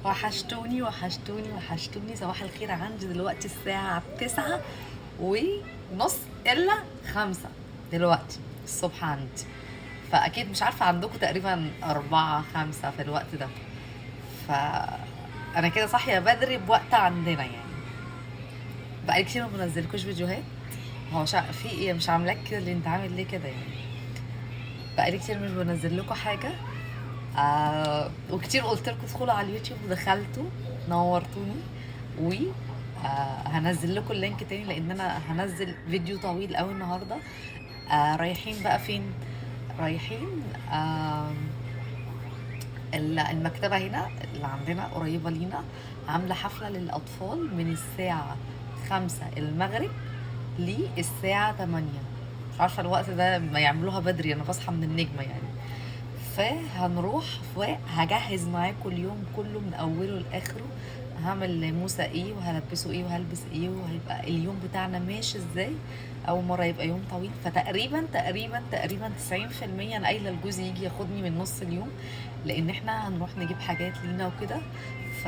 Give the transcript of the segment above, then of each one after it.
وحشتوني وحشتوني وحشتوني. صباح الخير، عندي دلوقتي الساعة 9:30 إلا 5 دلوقتي الصبح عندي. فأكيد مش عارفة عندكم تقريبا 4 5 في الوقت ده. فأنا كده صاحية بدري بوقت عندنا يعني. بقالي كتير ما بنزلكوش فيديوهات. هو في ايه مش عاملاك كده؟ اللي انت عامل ليه كده يعني؟ بقالي كتير مش بنزل لكم حاجة. وكتير قلت لكم ادخلوا على اليوتيوب ودخلتوا نورتوني. و هنزل لكم اللينك تاني لان انا هنزل فيديو طويل قوي النهارده. رايحين بقى فين؟ رايحين المكتبة هنا اللي عندنا قريبة لينا، عاملة حفلة للأطفال من الساعة 5 المغرب للساعة 8. مش عارفة الوقت ده ما يعملوها بدري، أنا بصحى من النجمة يعني. فهنروح وهجهز معاكم اليوم كله من اوله لاخره. هعمل لموسى ايه وهلبسه ايه وهلبس ايه وهيبقى اليوم بتاعنا ماشي ازاي. اول مره يبقى يوم طويل، فتقريبا تقريبا تقريبا 90% انا قايله لجوزي يجي ياخدني من نص اليوم، لان احنا هنروح نجيب حاجات لينا وكده. ف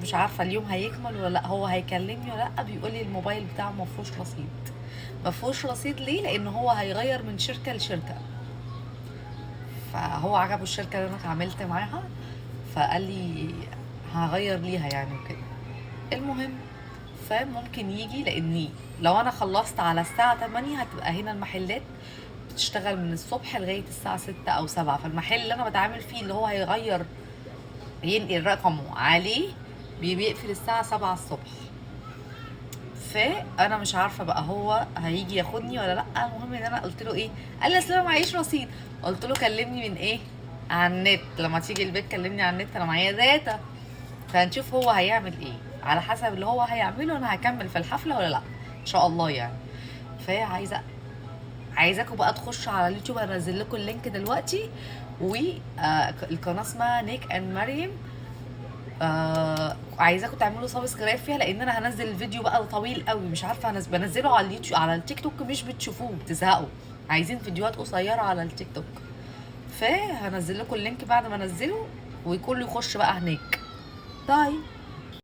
مش عارفه اليوم هيكمل ولا لا. هو هيكلمني ولا لا؟ بيقول لي الموبايل بتاعه ما فيهوش رصيد. ما فيهوش رصيد ليه؟ لان هو هيغير من شركه لشركه. فهو عجبه الشركه اللي انا اتعاملت معاها، فقال لي هغير ليها يعني وكده. المهم، فممكن يجي لاني لو انا خلصت على الساعه 8 هتبقى هنا المحلات بتشتغل من الصبح لغايه الساعه 6 او 7. فالمحل اللي انا بتعامل فيه اللي هو هيغير ينقل رقمه عليه بيقفل الساعه 7 الصبح. فانا مش عارفه بقى هو هيجي ياخدني ولا لا. المهم ان انا قلت له ايه، قال لي اصل انا معيش رصيد. قلت له كلمني من ايه؟ على النت. لما تيجي البيت كلمني على النت، انا معايا داتا. فهنشوف هو هيعمل ايه. على حسب اللي هو هيعمله انا هكمل في الحفله ولا لا ان شاء الله يعني. عايزاكم بقى تخشوا على اليوتيوب، هنزل لكم اللينك دلوقتي. والقناه اسمها نيك اند مريم. عايزاكم تعملوا سبسكرايب فيها لان انا هنزل الفيديو بقى طويل قوي. مش عارفه بنزله على اليوتيوب، على التيك توك مش بتشوفوه بتزهقوا. عايزين فيديوهات قصيره على التيك توك. فهنزل لكم اللينك بعد ما انزله وكله يخش بقى هناك. باي.